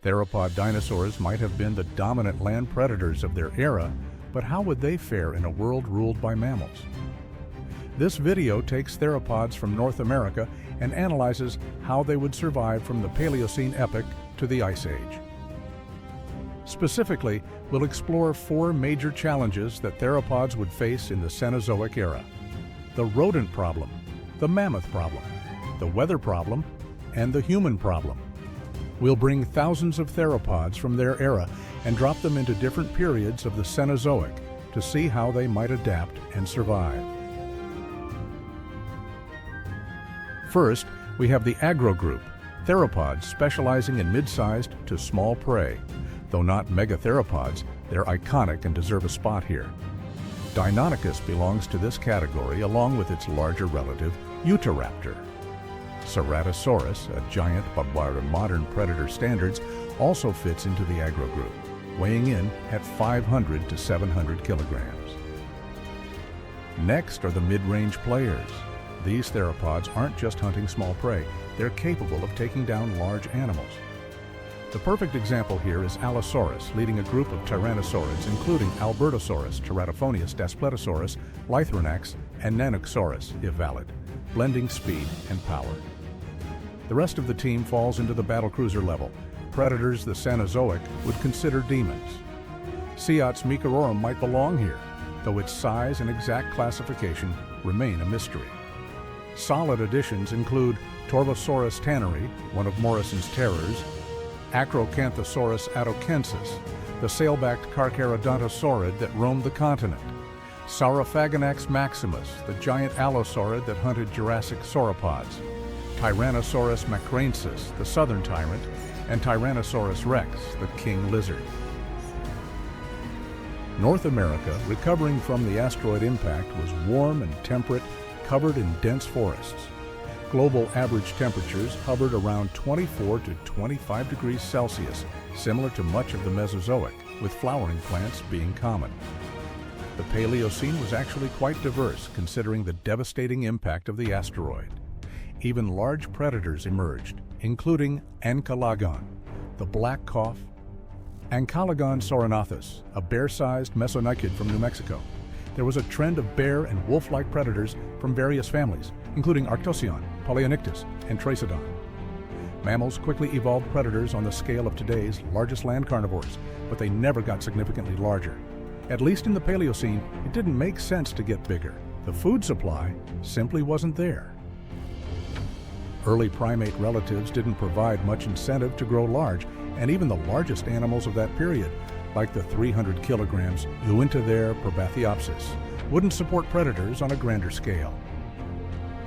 Theropod dinosaurs might have been the dominant land predators of their era, but how would they fare in a world ruled by mammals? This video takes theropods from North America and analyzes how they would survive from the Paleocene epoch to the Ice Age. Specifically, we'll explore 4 major challenges that theropods would face in the Cenozoic era: the rodent problem, the mammoth problem, the weather problem, and the human problem. We'll bring thousands of theropods from their era and drop them into different periods of the Cenozoic to see how they might adapt and survive. First, we have the agro group, theropods specializing in mid-sized to small prey. Though not megatheropods, they're iconic and deserve a spot here. Deinonychus belongs to this category along with its larger relative, Utahraptor. Ceratosaurus, a giant but by modern predator standards, also fits into the agro group, weighing in at 500 to 700 kilograms. Next are the mid-range players. These theropods aren't just hunting small prey, they're capable of taking down large animals. The perfect example here is Allosaurus, leading a group of Tyrannosaurids, including Albertosaurus, Teratophonius daspletosaurus, Lythronax, and Nanoxaurus, if valid, blending speed and power. The rest of the team falls into the battlecruiser level. Predators the Cenozoic would consider demons. Seat's Microrum might belong here, though its size and exact classification remain a mystery. Solid additions include Torvosaurus tanneri, one of Morrison's terrors, Acrocanthosaurus atokensis, the sail-backed Carcharodontosaurid that roamed the continent, Saurophaganax maximus, the giant allosaurid that hunted Jurassic sauropods, Tyrannosaurus macraensis, the southern tyrant, and Tyrannosaurus rex, the king lizard. North America, recovering from the asteroid impact, was warm and temperate, covered in dense forests. Global average temperatures hovered around 24 to 25 degrees Celsius, similar to much of the Mesozoic, with flowering plants being common. The Paleocene was actually quite diverse, considering the devastating impact of the asteroid. Even large predators emerged, including Ancalagon, the black cough, Ancalagon sorinathus, a bear-sized mesonychid from New Mexico. There was a trend of bear and wolf-like predators from various families, including Arctocyon, Paleonyctus, and Trachodon. Mammals quickly evolved predators on the scale of today's largest land carnivores, but they never got significantly larger. At least in the Paleocene, it didn't make sense to get bigger. The food supply simply wasn't there. Early primate relatives didn't provide much incentive to grow large, and even the largest animals of that period, like the 300 kilograms Uintathere probathiopsis, wouldn't support predators on a grander scale.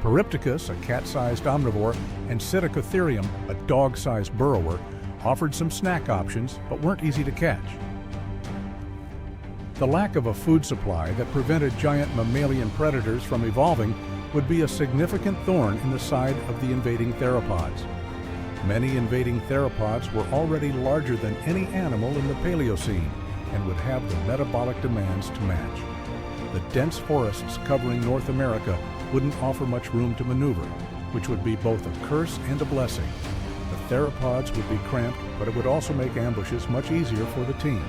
Peripticus, a cat-sized omnivore, and Psittacotherium, a dog-sized burrower, offered some snack options but weren't easy to catch. The lack of a food supply that prevented giant mammalian predators from evolving would be a significant thorn in the side of the invading theropods. Many invading theropods were already larger than any animal in the Paleocene and would have the metabolic demands to match. The dense forests covering North America wouldn't offer much room to maneuver, which would be both a curse and a blessing. The theropods would be cramped, but it would also make ambushes much easier for the team.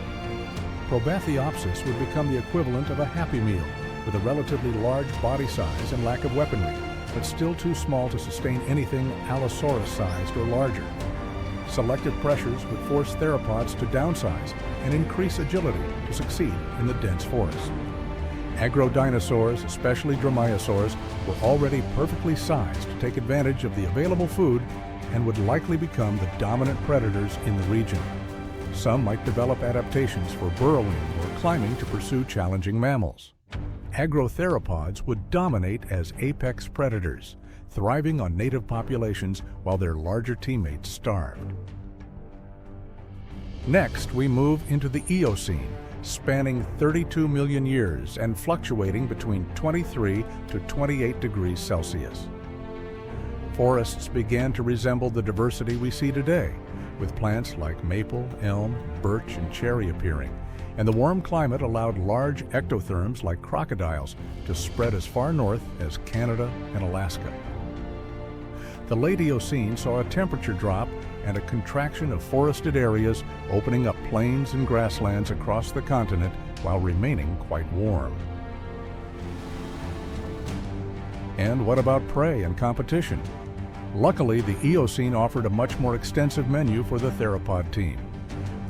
Probathiopsis would become the equivalent of a Happy Meal, with a relatively large body size and lack of weaponry, but still too small to sustain anything Allosaurus-sized or larger. Selective pressures would force theropods to downsize and increase agility to succeed in the dense forest. Agro-dinosaurs, especially dromaeosaurs, were already perfectly sized to take advantage of the available food and would likely become the dominant predators in the region. Some might develop adaptations for burrowing or climbing to pursue challenging mammals. Agrotheropods would dominate as apex predators, thriving on native populations while their larger teammates starved. Next, we move into the Eocene, spanning 32 million years and fluctuating between 23 to 28 degrees Celsius. Forests began to resemble the diversity we see today, with plants like maple, elm, birch, and cherry appearing, and the warm climate allowed large ectotherms like crocodiles to spread as far north as Canada and Alaska. The late Eocene saw a temperature drop and a contraction of forested areas, opening up plains and grasslands across the continent while remaining quite warm. And what about prey and competition? Luckily, the Eocene offered a much more extensive menu for the theropod team.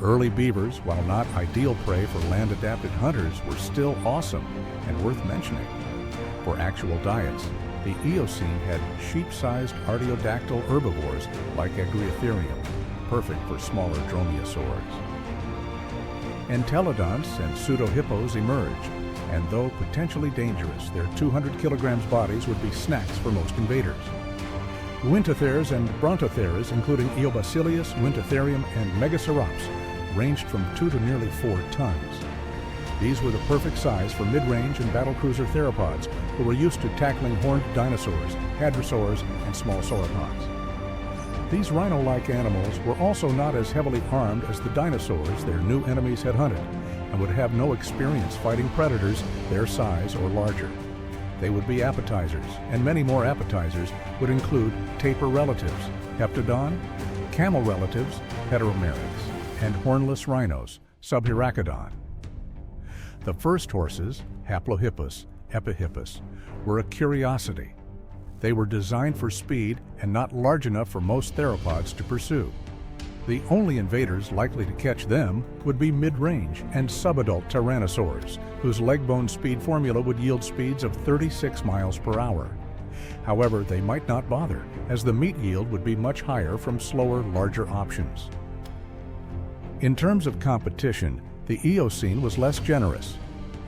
Early beavers, while not ideal prey for land-adapted hunters, were still awesome and worth mentioning. For actual diets, the Eocene had sheep-sized artiodactyl herbivores like Agriotherium, perfect for smaller dromaeosaurs. Entelodonts and pseudohippos emerged, and though potentially dangerous, their 200 kilograms bodies would be snacks for most invaders. Uintatheres and Brontotheres, including Eobacilius, Uintatherium, and Megacerops, ranged from 2 to nearly 4 tons. These were the perfect size for mid-range and battlecruiser theropods who were used to tackling horned dinosaurs, hadrosaurs, and small sauropods. These rhino-like animals were also not as heavily armed as the dinosaurs their new enemies had hunted, and would have no experience fighting predators their size or larger. They would be appetizers, and many more appetizers would include tapir relatives, Heptodon, camel relatives, Heteromeryx, and hornless rhinos, Subhiracodon. The first horses, Haplohippus, Epihippus, were a curiosity. They were designed for speed and not large enough for most theropods to pursue. The only invaders likely to catch them would be mid-range and subadult tyrannosaurs, whose leg bone speed formula would yield speeds of 36 miles per hour. However, they might not bother, as the meat yield would be much higher from slower, larger options. In terms of competition, the Eocene was less generous.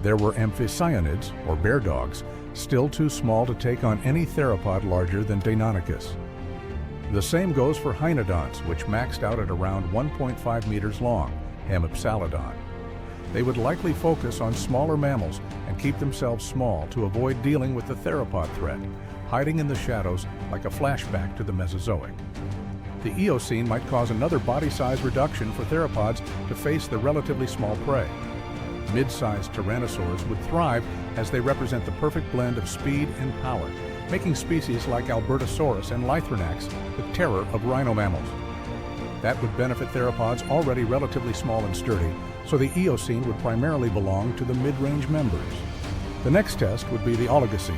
There were amphicyonids, or bear dogs, still too small to take on any theropod larger than Deinonychus. The same goes for hynodonts, which maxed out at around 1.5 meters long, Hemipsalodon. They would likely focus on smaller mammals and keep themselves small to avoid dealing with the theropod threat, hiding in the shadows like a flashback to the Mesozoic. The Eocene might cause another body size reduction for theropods to face the relatively small prey. Mid-sized tyrannosaurs would thrive as they represent the perfect blend of speed and power, making species like Albertosaurus and Lythrinax the terror of rhino mammals. That would benefit theropods already relatively small and sturdy, so the Eocene would primarily belong to the mid-range members. The next test would be the Oligocene.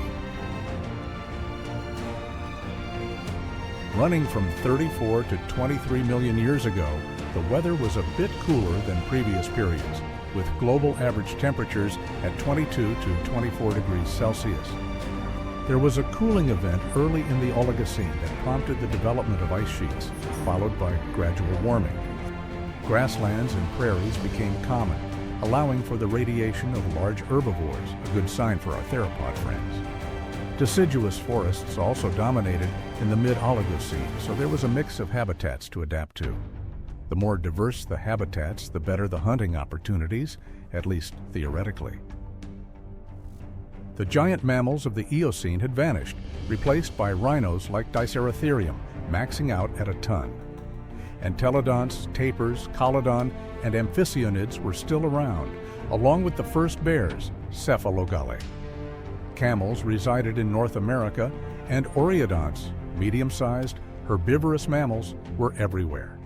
Running from 34 to 23 million years ago, the weather was a bit cooler than previous periods, with global average temperatures at 22 to 24 degrees Celsius. There was a cooling event early in the Oligocene that prompted the development of ice sheets, followed by gradual warming. Grasslands and prairies became common, allowing for the radiation of large herbivores, a good sign for our theropod friends. Deciduous forests also dominated in the mid-Oligocene, so there was a mix of habitats to adapt to. The more diverse the habitats, the better the hunting opportunities, at least theoretically. The giant mammals of the Eocene had vanished, replaced by rhinos like Dicerotherium, maxing out at a ton. Entelodonts, tapirs, Collodon, and amphicyonids were still around, along with the first bears, Cephalogale. Camels resided in North America, and oreodonts, medium-sized, herbivorous mammals, were everywhere.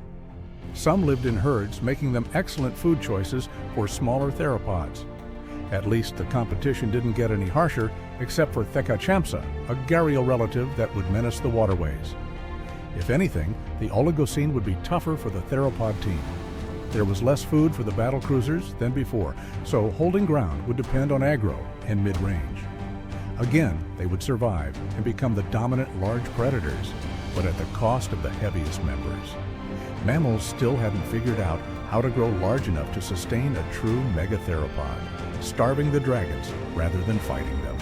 Some lived in herds, making them excellent food choices for smaller theropods. At least the competition didn't get any harsher, except for Thecachampsa, a gharial relative that would menace the waterways. If anything, the Oligocene would be tougher for the theropod team. There was less food for the battle cruisers than before, so holding ground would depend on aggro and mid-range. Again, they would survive and become the dominant large predators, but at the cost of the heaviest members. Mammals still hadn't figured out how to grow large enough to sustain a true megatheropod, starving the dragons rather than fighting them.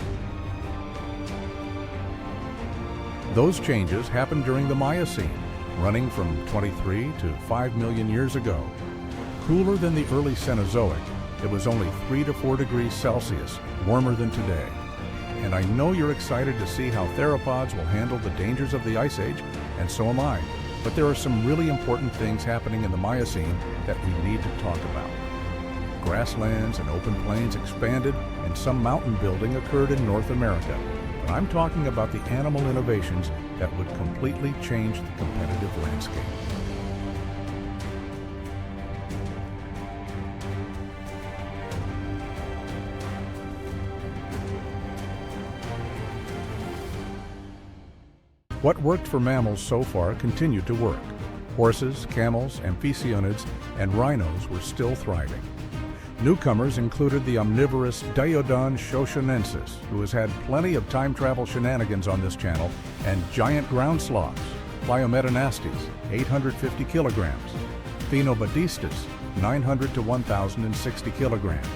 Those changes happened during the Miocene, running from 23 to 5 million years ago. Cooler than the early Cenozoic, it was only 3 to 4 degrees Celsius, warmer than today. And I know you're excited to see how theropods will handle the dangers of the Ice Age, and so am I. But there are some really important things happening in the Miocene that we need to talk about. Grasslands and open plains expanded, and some mountain building occurred in North America. But I'm talking about the animal innovations that would completely change the competitive landscape. What worked for mammals so far continued to work. Horses, camels, amphibionids, and rhinos were still thriving. Newcomers included the omnivorous Diodon shoshonensis, who has had plenty of time travel shenanigans on this channel, and giant ground sloths, Pliometanastes, 850 kilograms, Phenobadistus, 900 to 1,060 kilograms.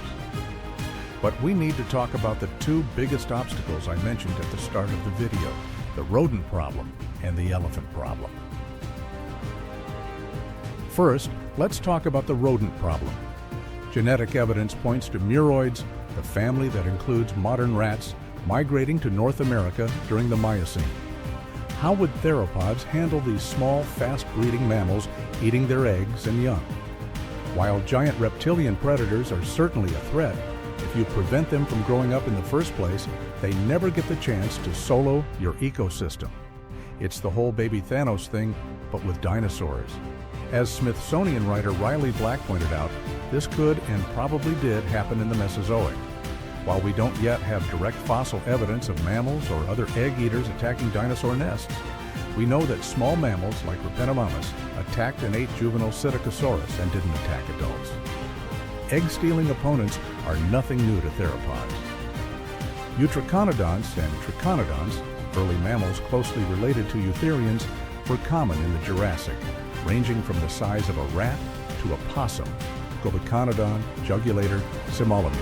But we need to talk about the two biggest obstacles I mentioned at the start of the video, the rodent problem and the elephant problem. First, let's talk about the rodent problem. Genetic evidence points to muroids, the family that includes modern rats, migrating to North America during the Miocene. How would theropods handle these small, fast-breeding mammals eating their eggs and young? While giant reptilian predators are certainly a threat, if you prevent them from growing up in the first place, they never get the chance to solo your ecosystem. It's the whole baby Thanos thing, but with dinosaurs. As Smithsonian writer Riley Black pointed out, this could and probably did happen in the Mesozoic. While we don't yet have direct fossil evidence of mammals or other egg eaters attacking dinosaur nests, we know that small mammals like Repenomamus attacked and ate juvenile Psittacosaurus and didn't attack adults. Egg-stealing opponents are nothing new to theropods. Eutriconodonts and triconodonts, early mammals closely related to eutherians, were common in the Jurassic, ranging from the size of a rat to a possum, Gobiconodon, Jugulator, Simalames.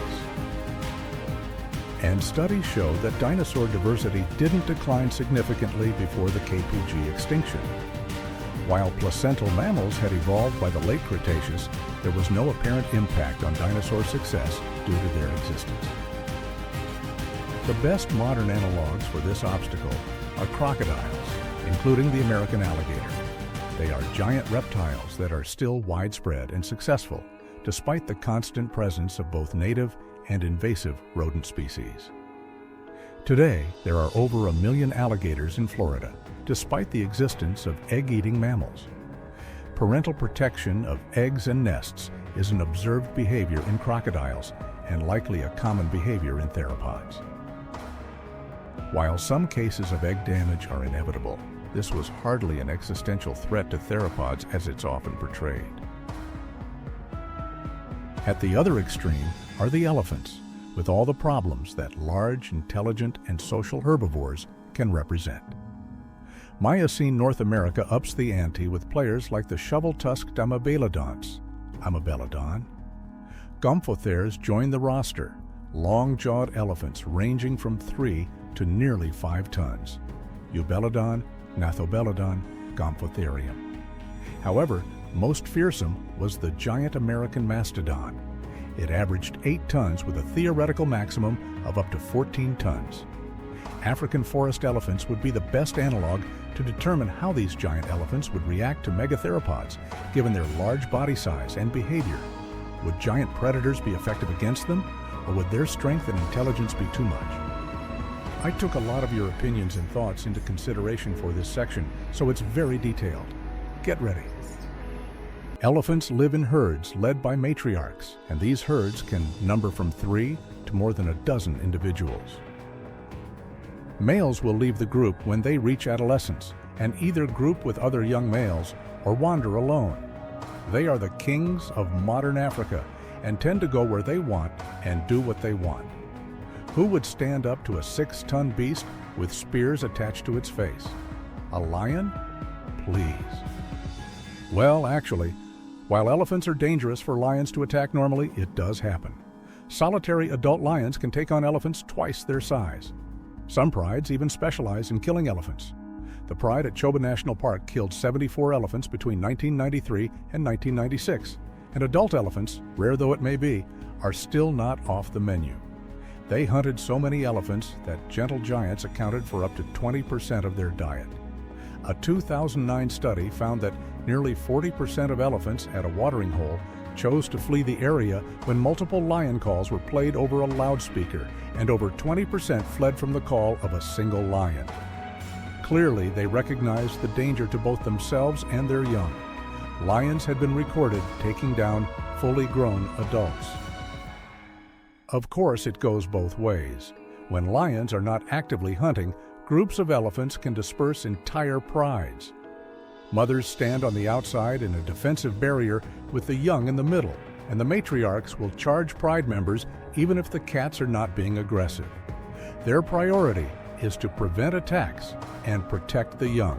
And studies show that dinosaur diversity didn't decline significantly before the KPG extinction. While placental mammals had evolved by the late Cretaceous, there was no apparent impact on dinosaur success due to their existence. The best modern analogs for this obstacle are crocodiles, including the American alligator. They are giant reptiles that are still widespread and successful, despite the constant presence of both native and invasive rodent species. Today, there are over 1 million alligators in Florida, despite the existence of egg-eating mammals. Parental protection of eggs and nests is an observed behavior in crocodiles and likely a common behavior in theropods. While some cases of egg damage are inevitable, this was hardly an existential threat to theropods as it's often portrayed. At the other extreme are the elephants, with all the problems that large, intelligent, and social herbivores can represent. Miocene North America ups the ante with players like the shovel-tusked Amebelodonts, Amebelodon. Gomphotheres join the roster, long-jawed elephants ranging from 3 to nearly 5 tons, Eubelodon, Gnathobelodon, Gomphotherium. However, most fearsome was the giant American mastodon. It averaged 8 tons with a theoretical maximum of up to 14 tons. African forest elephants would be the best analog to determine how these giant elephants would react to megatheropods, given their large body size and behavior. Would giant predators be effective against them, or would their strength and intelligence be too much? I took a lot of your opinions and thoughts into consideration for this section, so it's very detailed. Get ready. Elephants live in herds led by matriarchs, and these herds can number from 3 to more than a dozen individuals. Males will leave the group when they reach adolescence and either group with other young males or wander alone. They are the kings of modern Africa and tend to go where they want and do what they want. Who would stand up to a 6-ton beast with spears attached to its face? A lion? Please. Well, actually, while elephants are dangerous for lions to attack normally, it does happen. Solitary adult lions can take on elephants twice their size. Some prides even specialize in killing elephants. The pride at Choba National Park killed 74 elephants between 1993 and 1996, and adult elephants, rare though it may be, are still not off the menu. They hunted so many elephants that gentle giants accounted for up to 20% of their diet. A 2009 study found that nearly 40% of elephants at a watering hole chose to flee the area when multiple lion calls were played over a loudspeaker, and over 20% fled from the call of a single lion. Clearly, they recognized the danger to both themselves and their young. Lions had been recorded taking down fully grown adults. Of course, it goes both ways. When lions are not actively hunting, Groups of elephants can disperse entire prides. Mothers stand on the outside in a defensive barrier with the young in the middle, and the matriarchs will charge pride members even if the cats are not being aggressive. Their priority is to prevent attacks and protect the young.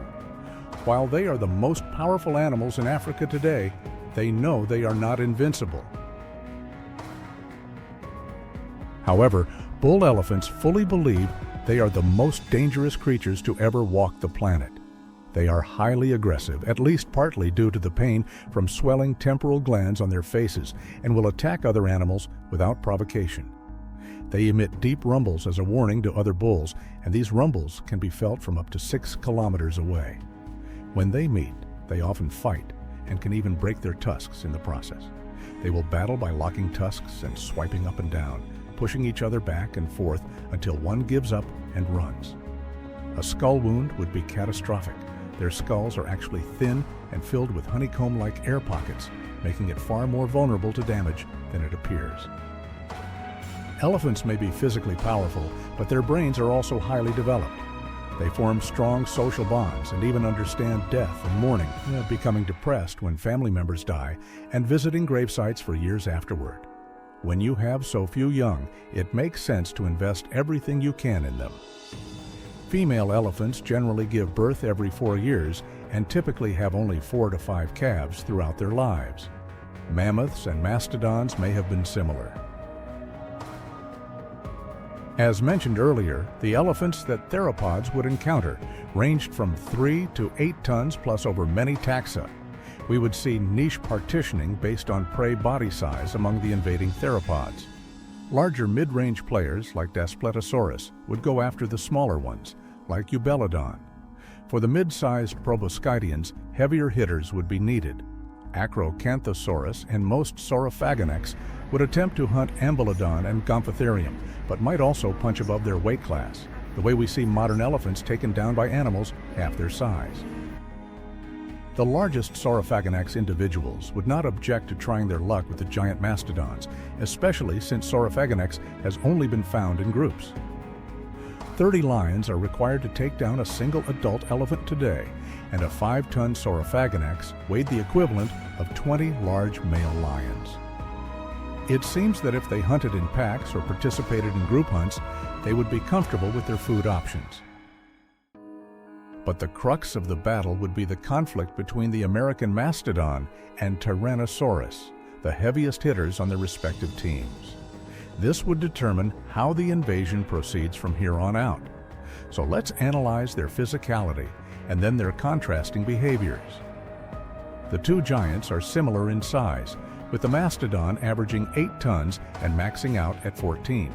While they are the most powerful animals in Africa today, they know they are not invincible. However, bull elephants fully believe they are the most dangerous creatures to ever walk the planet. They are highly aggressive, at least partly due to the pain from swelling temporal glands on their faces, and will attack other animals without provocation. They emit deep rumbles as a warning to other bulls, and these rumbles can be felt from up to 6 kilometers away. When they meet, they often fight and can even break their tusks in the process. They will battle by locking tusks and swiping up and down, pushing each other back and forth until one gives up and runs. A skull wound would be catastrophic. Their skulls are actually thin and filled with honeycomb-like air pockets, making it far more vulnerable to damage than it appears. Elephants may be physically powerful, but their brains are also highly developed. They form strong social bonds and even understand death and mourning, becoming depressed when family members die and visiting grave sites for years afterward. When you have so few young, it makes sense to invest everything you can in them. Female elephants generally give birth every 4 years and typically have only 4 to 5 calves throughout their lives. Mammoths and mastodons may have been similar. As mentioned earlier, the elephants that theropods would encounter ranged from 3 to 8 tons plus over many taxa. We would see niche partitioning based on prey body size among the invading theropods. Larger mid-range players like Daspletosaurus would go after the smaller ones, like Eubelodon. For the mid-sized proboscideans, heavier hitters would be needed. Acrocanthosaurus and most Saurophagonix would attempt to hunt Ambylodon and Gomphotherium, but might also punch above their weight class, the way we see modern elephants taken down by animals half their size. The largest Saurophagonix individuals would not object to trying their luck with the giant mastodons, especially since Saurophagonix has only been found in groups. 30 lions are required to take down a single adult elephant today, and a 5-ton Saurophagonix weighed the equivalent of 20 large male lions. It seems that if they hunted in packs or participated in group hunts, they would be comfortable with their food options. But the crux of the battle would be the conflict between the American mastodon and Tyrannosaurus, the heaviest hitters on their respective teams. This would determine how the invasion proceeds from here on out. So let's analyze their physicality and then their contrasting behaviors. The two giants are similar in size, with the mastodon averaging 8 tons and maxing out at 14.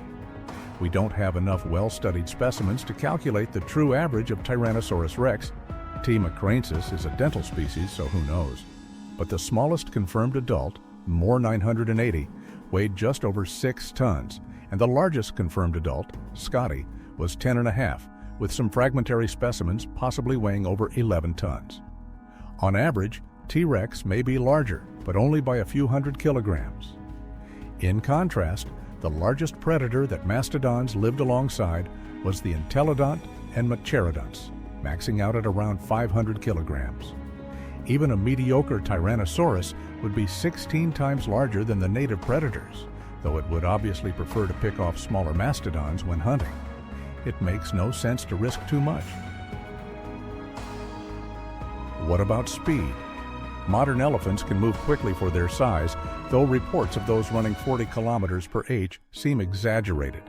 We don't have enough well-studied specimens to calculate the true average of Tyrannosaurus rex. T. macraensis is a dental species, so who knows. But the smallest confirmed adult, Moore 980, weighed just over 6 tons, and the largest confirmed adult, Scotty, was 10.5, with some fragmentary specimens possibly weighing over 11 tons. On average, T-Rex may be larger, but only by a few hundred kilograms. In contrast, the largest predator that mastodons lived alongside was the Entelodont and Mechaerodonts, maxing out at around 500 kilograms. Even a mediocre Tyrannosaurus would be 16 times larger than the native predators, though it would obviously prefer to pick off smaller mastodons when hunting. It makes no sense to risk too much. What about speed? Modern elephants can move quickly for their size, though reports of those running 40 kilometers per h seem exaggerated.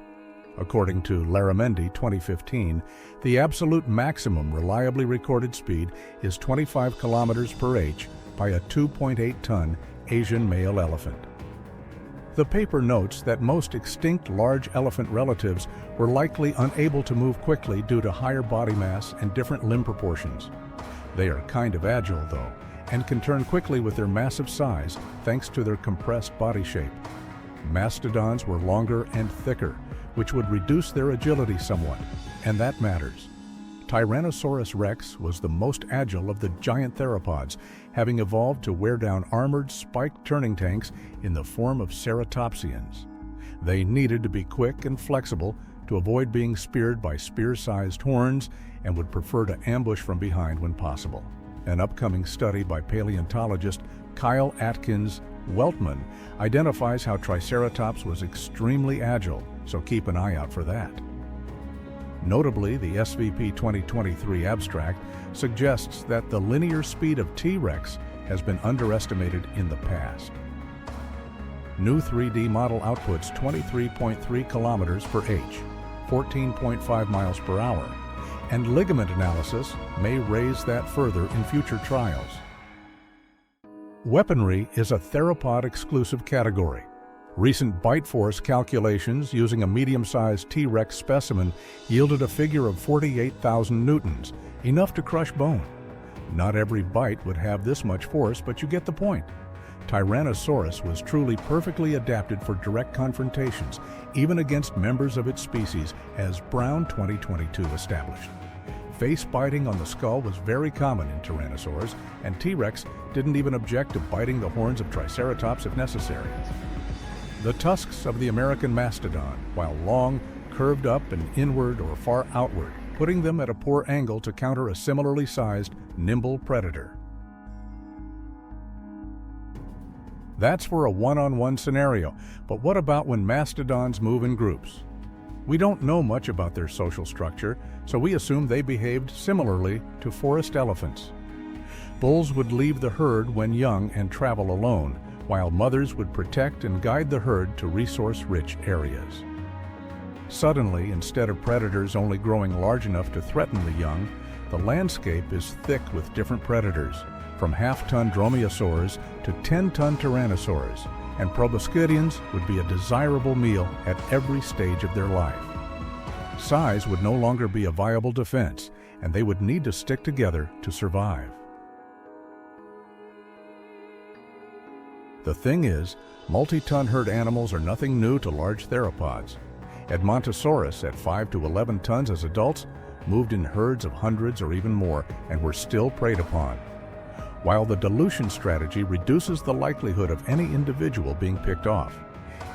According to Laramendi 2015, the absolute maximum reliably recorded speed is 25 kilometers per h by a 2.8-ton Asian male elephant. The paper notes that most extinct large elephant relatives were likely unable to move quickly due to higher body mass and different limb proportions. They are kind of agile, though, and can turn quickly with their massive size thanks to their compressed body shape. Mastodons were longer and thicker, which would reduce their agility somewhat, and that matters. Tyrannosaurus rex was the most agile of the giant theropods, having evolved to wear down armored, spiked turning tanks in the form of ceratopsians. They needed to be quick and flexible to avoid being speared by spear-sized horns and would prefer to ambush from behind when possible. An upcoming study by paleontologist Kyle Atkins Weltman identifies how Triceratops was extremely agile, so keep an eye out for that. Notably, the SVP 2023 abstract suggests that the linear speed of T-Rex has been underestimated in the past. New 3D model outputs 23.3 kilometers per h, 14.5 miles per hour, and ligament analysis may raise that further in future trials. Weaponry is a theropod exclusive category. Recent bite force calculations using a medium-sized T-Rex specimen yielded a figure of 48,000 newtons, enough to crush bone. Not every bite would have this much force, but you get the point. Tyrannosaurus was truly perfectly adapted for direct confrontations, even against members of its species, as Brown 2022 established. Face biting on the skull was very common in Tyrannosaurs, and T-Rex didn't even object to biting the horns of Triceratops if necessary. The tusks of the American mastodon, while long, curved up and inward or far outward, putting them at a poor angle to counter a similarly sized, nimble predator. That's for a one-on-one scenario, but what about when mastodons move in groups? We don't know much about their social structure, so we assume they behaved similarly to forest elephants. Bulls would leave the herd when young and travel alone, while mothers would protect and guide the herd to resource-rich areas. Suddenly, instead of predators only growing large enough to threaten the young, the landscape is thick with different predators, from half-ton dromaeosaurs to 10-ton tyrannosaurs, and proboscideans would be a desirable meal at every stage of their life. Size would no longer be a viable defense, and they would need to stick together to survive. The thing is, multi-ton herd animals are nothing new to large theropods. Edmontosaurus, at 5 to 11 tons as adults, moved in herds of hundreds or even more and were still preyed upon. While the dilution strategy reduces the likelihood of any individual being picked off,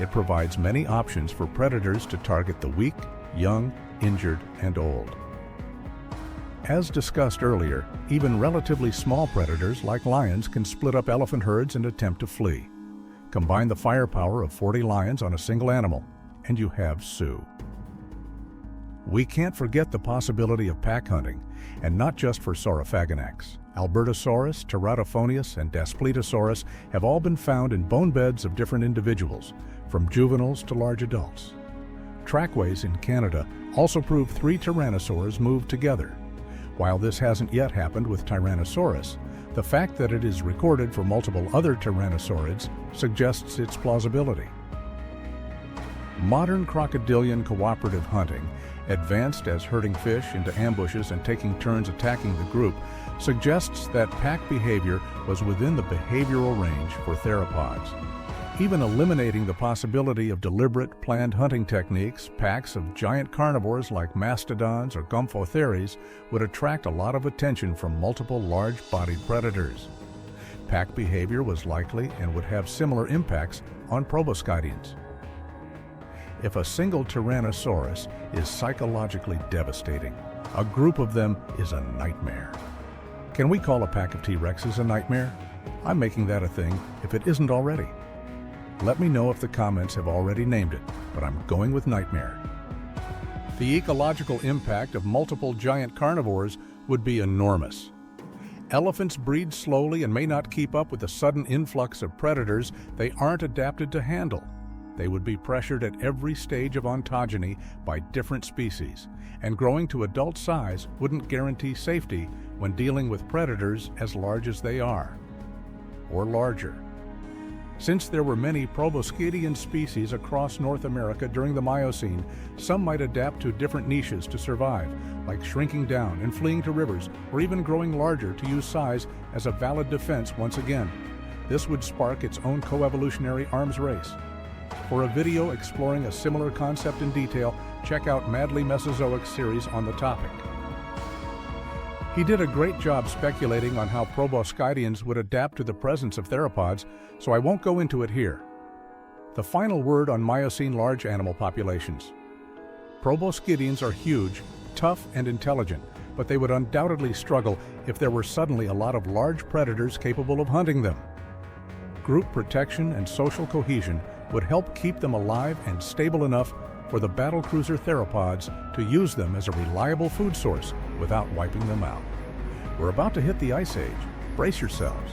it provides many options for predators to target the weak, young, injured, and old. As discussed earlier, even relatively small predators like lions can split up elephant herds and attempt to flee. Combine the firepower of 40 lions on a single animal, and you have Sioux. We can't forget the possibility of pack hunting, and not just for Saurophaganax. Albertosaurus, Teratophonius, and Daspletosaurus have all been found in bone beds of different individuals, from juveniles to large adults. Trackways in Canada also prove 3 tyrannosaurs moved together. While this hasn't yet happened with Tyrannosaurus, the fact that it is recorded for multiple other tyrannosaurids suggests its plausibility. Modern crocodilian cooperative hunting, advanced as herding fish into ambushes and taking turns attacking the group, suggests that pack behavior was within the behavioral range for theropods. Even eliminating the possibility of deliberate, planned hunting techniques, packs of giant carnivores like mastodons or gomphotheres would attract a lot of attention from multiple large-bodied predators. Pack behavior was likely and would have similar impacts on proboscideans. If a single Tyrannosaurus is psychologically devastating, a group of them is a nightmare. Can we call a pack of T-Rexes a nightmare? I'm making that a thing if it isn't already. Let me know if the comments have already named it, but I'm going with nightmare. The ecological impact of multiple giant carnivores would be enormous. Elephants breed slowly and may not keep up with the sudden influx of predators they aren't adapted to handle. They would be pressured at every stage of ontogeny by different species, and growing to adult size wouldn't guarantee safety when dealing with predators as large as they are, or larger. Since there were many proboscidean species across North America during the Miocene, some might adapt to different niches to survive, like shrinking down and fleeing to rivers, or even growing larger to use size as a valid defense once again. This would spark its own coevolutionary arms race. For a video exploring a similar concept in detail, check out Madly Mesozoic series on the topic. He did a great job speculating on how proboscideans would adapt to the presence of theropods, so I won't go into it here. The final word on Miocene large animal populations. Proboscideans are huge, tough, and intelligent, but they would undoubtedly struggle if there were suddenly a lot of large predators capable of hunting them. Group protection and social cohesion would help keep them alive and stable enough for the battlecruiser theropods to use them as a reliable food source without wiping them out. We're about to hit the Ice Age. Brace yourselves.